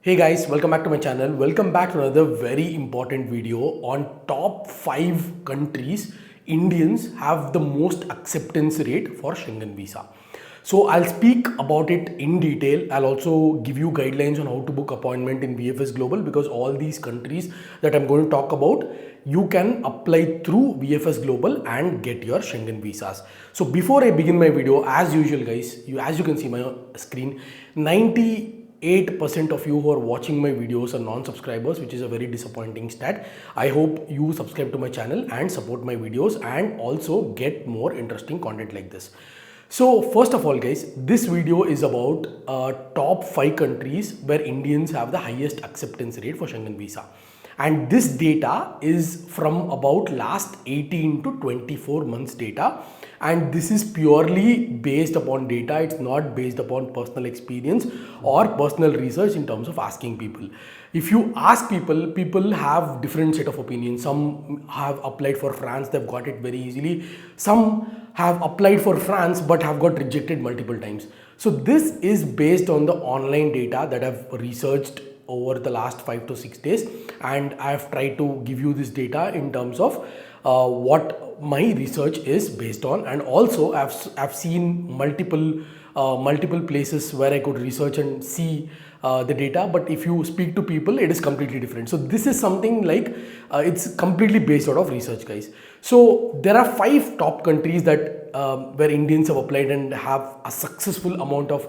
Hey guys, welcome back to my channel. Welcome back to another very important video on top 5 countries Indians have the most acceptance rate for Schengen Visa. So I'll speak about it in detail. I'll also give you guidelines on how to book appointment in VFS Global because all these countries that I'm going to talk about, you can apply through VFS Global and get your Schengen visas. So before I begin my video, as usual guys, as you can see my screen, 98% of you who are watching my videos are non-subscribers, which is a very disappointing stat. I hope you subscribe to my channel and support my videos and also get more interesting content like this. So first of all guys, this video is about top 5 countries where Indians have the highest acceptance rate for Schengen Visa. And this data is from about last 18 to 24 months data, and this is purely based upon data. It's not based upon personal experience or personal research in terms of asking people. If you ask people, people have different set of opinions. Some have applied for France, they've got it very easily. Some have applied for France but have got rejected multiple times. So this is based on the online data that I've researched over the last 5 to 6 days, and I have tried to give you this data in terms of what my research is based on, and also I've seen multiple places where I could research and see the data, but if you speak to people it is completely different. So this is something like it's completely based out of research guys. So there are 5 top countries that where Indians have applied and have a successful amount of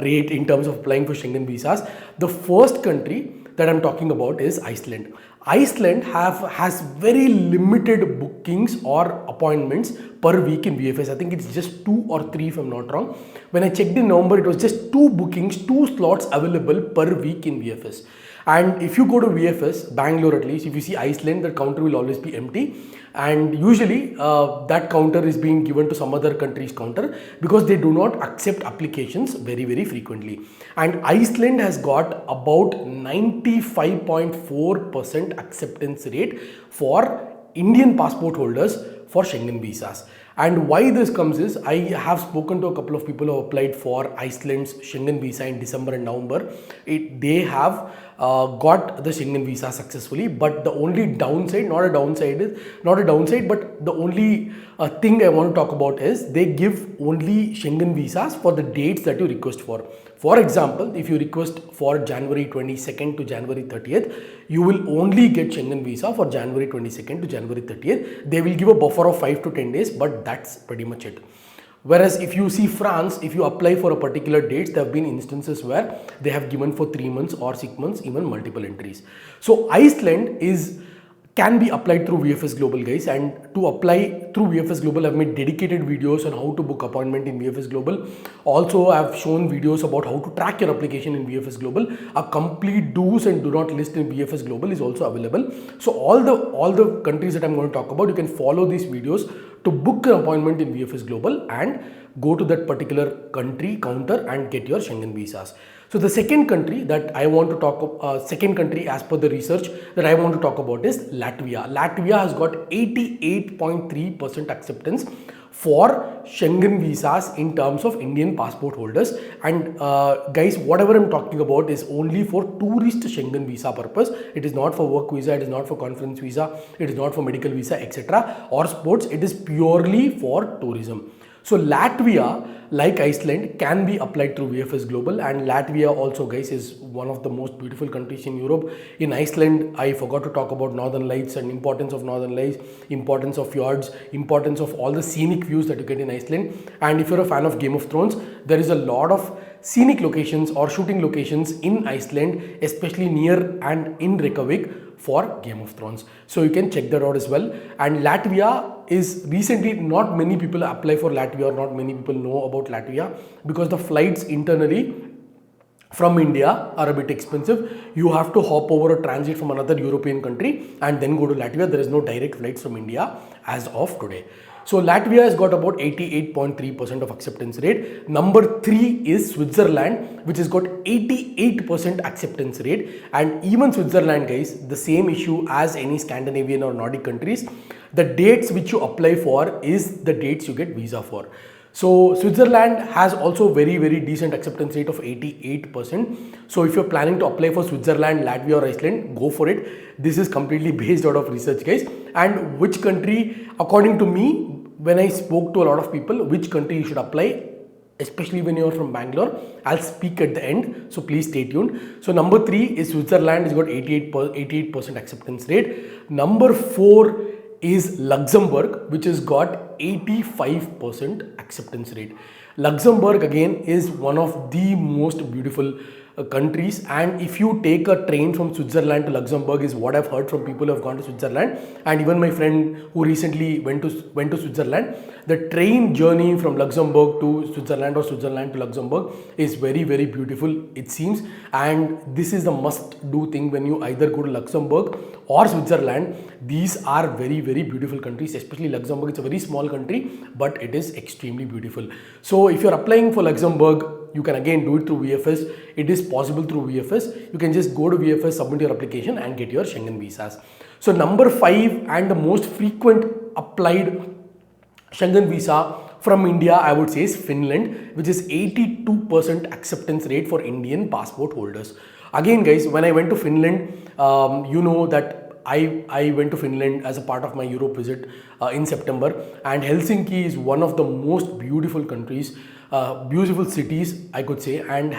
rate in terms of applying for Schengen visas. The first country that I'm talking about is Iceland. Iceland has very limited bookings or appointments per week in VFS. I think it's just 2 or 3 if I'm not wrong. When I checked in November, it was just 2 bookings, 2 slots available per week in VFS. And if you go to VFS, Bangalore at least, if you see Iceland, the counter will always be empty. And usually that counter is being given to some other country's counter because they do not accept applications very frequently. And Iceland has got about 95.4% acceptance rate for Indian passport holders for Schengen visas. And why this comes is, I have spoken to a couple of people who applied for Iceland's Schengen visa in December and November. They have got the Schengen visa successfully, but the only downside, not a downside, but the only thing I want to talk about is they give only Schengen visas for the dates that you request for. For example, if you request for January 22nd to January 30th, you will only get Schengen visa for January 22nd to January 30th. They will give a buffer of 5 to 10 days, but that's pretty much it. Whereas if you see France, if you apply for a particular dates, there have been instances where they have given for 3 months or 6 months, even multiple entries. So Iceland can be applied through VFS Global guys, and to apply through VFS Global I've made dedicated videos on how to book appointment in VFS Global. Also I've shown videos about how to track your application in VFS Global. A complete do's and do not list in VFS Global is also available. So all the countries that I'm going to talk about, you can follow these videos to book an appointment in VFS Global and go to that particular country counter and get your Schengen visas. So the second country that I want to talk second country as per the research that I want to talk about is Latvia. Latvia has got 88.3% acceptance for Schengen visas in terms of Indian passport holders. And guys, whatever I'm talking about is only for tourist Schengen visa purpose. It is not for work visa, it is not for conference visa, it is not for medical visa, etc. or sports. It is purely for tourism. So Latvia, like Iceland, can be applied through VFS Global, and Latvia also guys is one of the most beautiful countries in Europe. In Iceland, I forgot to talk about Northern Lights and importance of Northern Lights, importance of fjords, importance of all the scenic views that you get in Iceland. And if you're a fan of Game of Thrones, there is a lot of scenic locations or shooting locations in Iceland, especially near and in Reykjavik for Game of Thrones. So you can check that out as well. And Latvia is recently, not many people apply for Latvia or not many people know about Latvia because the flights internally from India are a bit expensive. You have to hop over a transit from another European country and then go to Latvia. There is no direct flights from India as of today. So Latvia has got about 88.3% of acceptance rate. Number 3 is Switzerland, which has got 88% acceptance rate. And even Switzerland guys, the same issue as any Scandinavian or Nordic countries. The dates which you apply for is the dates you get visa for. So Switzerland has also very decent acceptance rate of 88%. So if you're planning to apply for Switzerland, Latvia or Iceland, go for it. This is completely based out of research, guys. And which country, according to me, when I spoke to a lot of people, which country you should apply, especially when you're from Bangalore, I'll speak at the end, so please stay tuned. So number 3 is Switzerland, has got 88% acceptance rate. Number 4 is Luxembourg, which has got 85% acceptance rate. Luxembourg again is one of the most beautiful countries, and if you take a train from Switzerland to Luxembourg, is what I've heard from people who have gone to Switzerland, and even my friend who recently went to Switzerland, the train journey from Luxembourg to Switzerland or Switzerland to Luxembourg is very beautiful, it seems. And this is the must do thing when you either go to Luxembourg or Switzerland. These are very beautiful countries, especially Luxembourg. It's a very small country, but it is extremely beautiful. So if you're applying for Luxembourg, you can again do it through VFS. It is possible through VFS. You can just go to VFS, submit your application and get your Schengen visas. So number 5 and the most frequent applied Schengen visa from India, I would say, is Finland, which is 82% acceptance rate for Indian passport holders. Again, guys, when I went to Finland, you know that I went to Finland as a part of my Europe visit in September, and Helsinki is one of the most beautiful countries, beautiful cities, I could say, and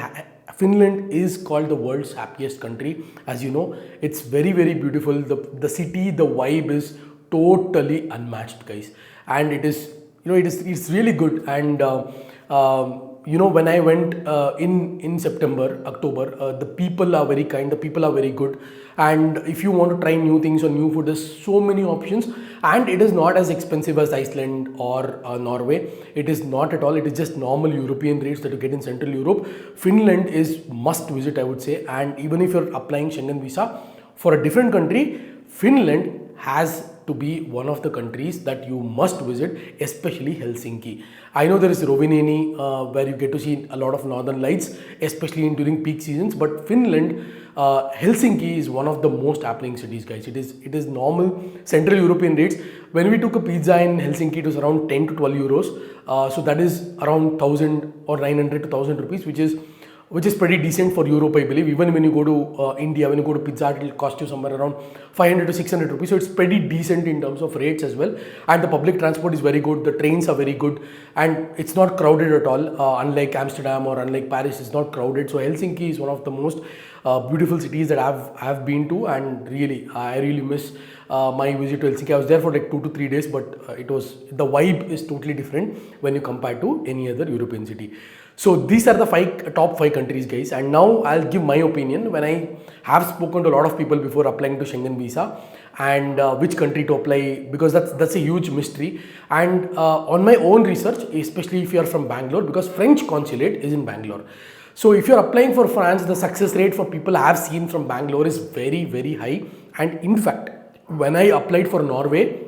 Finland is called the world's happiest country. As you know, it's very beautiful. The city, the vibe is totally unmatched, guys, and it is, you know, it's really good. And you know, when I went in September, October, the people are very kind, the people are very good, and if you want to try new things or new food, there's so many options, and it is not as expensive as Iceland or Norway. It is not at all. It is just normal European rates that you get in Central Europe. Finland is must visit, I would say, and even if you're applying Schengen visa for a different country, Finland has to be one of the countries that you must visit, especially Helsinki. I know there is Rovaniemi where you get to see a lot of northern lights, especially during peak seasons, but Finland, Helsinki is one of the most happening cities, guys. It is normal Central European rates. When we took a pizza in Helsinki, it was around 10 to 12 euros. So that is around 1000 or 900 to 1000 rupees, which is pretty decent for Europe, I believe. Even when you go to India, when you go to Pizza Hut, it will cost you somewhere around 500 to 600 rupees. So it's pretty decent in terms of rates as well. And the public transport is very good. The trains are very good. And it's not crowded at all. Unlike Amsterdam or unlike Paris, it's not crowded. So Helsinki is one of the most beautiful cities that I've been to. And really, I really miss my visit to Helsinki. I was there for like 2 to 3 days, but the vibe is totally different when you compare to any other European city. So these are the top 5 countries, guys, and now I'll give my opinion when I have spoken to a lot of people before applying to Schengen visa, and which country to apply, because that's a huge mystery. And on my own research, especially if you are from Bangalore, because French consulate is in Bangalore. So if you're applying for France, the success rate for people I have seen from Bangalore is very high. And in fact, when I applied for Norway,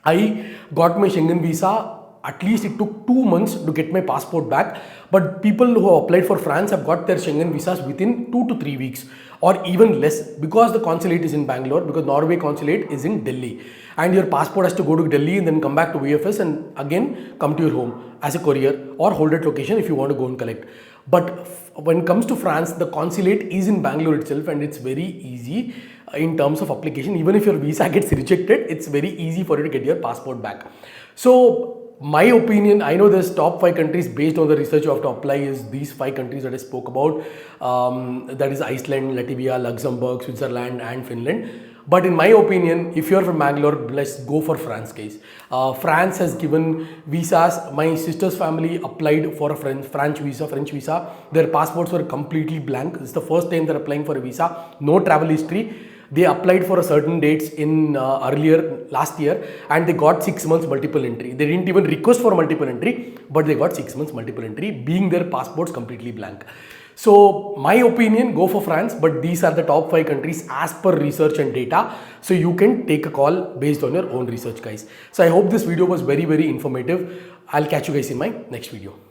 I got my Schengen visa. At least it took 2 months to get my passport back. But people who have applied for France have got their Schengen visas within 2 to 3 weeks or even less, because the consulate is in Bangalore, because Norway consulate is in Delhi. And your passport has to go to Delhi and then come back to VFS and again come to your home as a courier or hold at location if you want to go and collect. But when it comes to France, the consulate is in Bangalore itself, and it's very easy in terms of application. Even if your visa gets rejected, it's very easy for you to get your passport back. So my opinion, I know there's top 5 countries based on the research you have to apply is these 5 countries that I spoke about. That is Iceland, Latvia, Luxembourg, Switzerland and Finland. But in my opinion, if you're from Bangalore, let's go for France, guys. France has given visas. My sister's family applied for a French visa. Their passports were completely blank. It's the first time they're applying for a visa. No travel history. They applied for a certain dates in earlier last year, and they got 6 months multiple entry. They didn't even request for multiple entry, but they got 6 months multiple entry, being their passports completely blank. So my opinion, go for France, but these are the top 5 countries as per research and data. So you can take a call based on your own research, guys. So I hope this video was very informative. I'll catch you guys in my next video.